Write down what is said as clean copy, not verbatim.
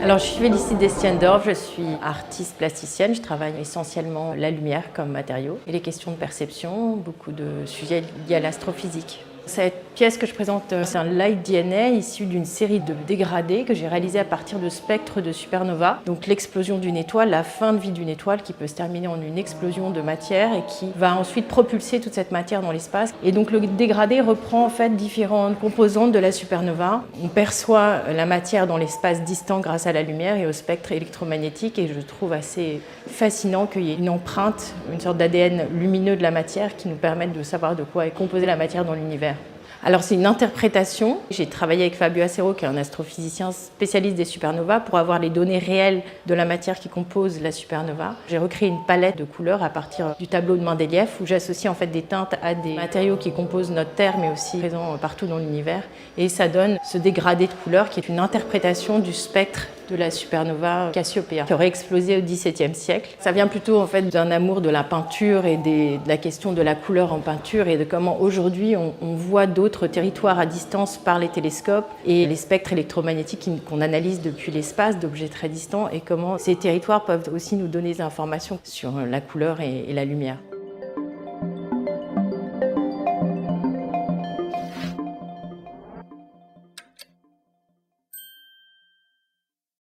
Alors, je suis Félicite Destiendorf, je suis artiste plasticienne, je travaille essentiellement la lumière comme matériau et les questions de perception, beaucoup de sujets liés à l'astrophysique. Cette pièce que je présente, c'est un light DNA issu d'une série de dégradés que j'ai réalisé à partir de spectres de supernova. Donc l'explosion d'une étoile, la fin de vie d'une étoile qui peut se terminer en une explosion de matière et qui va ensuite propulser toute cette matière dans l'espace. Et donc le dégradé reprend en fait différentes composantes de la supernova. On perçoit la matière dans l'espace distant grâce à la lumière et au spectre électromagnétique, et je trouve assez fascinant qu'il y ait une empreinte, une sorte d'ADN lumineux de la matière qui nous permette de savoir de quoi est composée la matière dans l'univers. Alors c'est une interprétation. J'ai travaillé avec Fabio Acero, qui est un astrophysicien spécialiste des supernovas, pour avoir les données réelles de la matière qui compose la supernova. J'ai recréé une palette de couleurs à partir du tableau de Mendeleïev, où j'associe en fait des teintes à des matériaux qui composent notre Terre, mais aussi présents partout dans l'univers. Et ça donne ce dégradé de couleurs qui est une interprétation du spectre de la supernova Cassiopéa, qui aurait explosé au XVIIe siècle. Ça vient plutôt en fait d'un amour de la peinture et de la question de la couleur en peinture, et de comment aujourd'hui on voit d'autres territoires à distance par les télescopes et les spectres électromagnétiques qu'on analyse depuis l'espace d'objets très distants, et comment ces territoires peuvent aussi nous donner des informations sur la couleur et la lumière.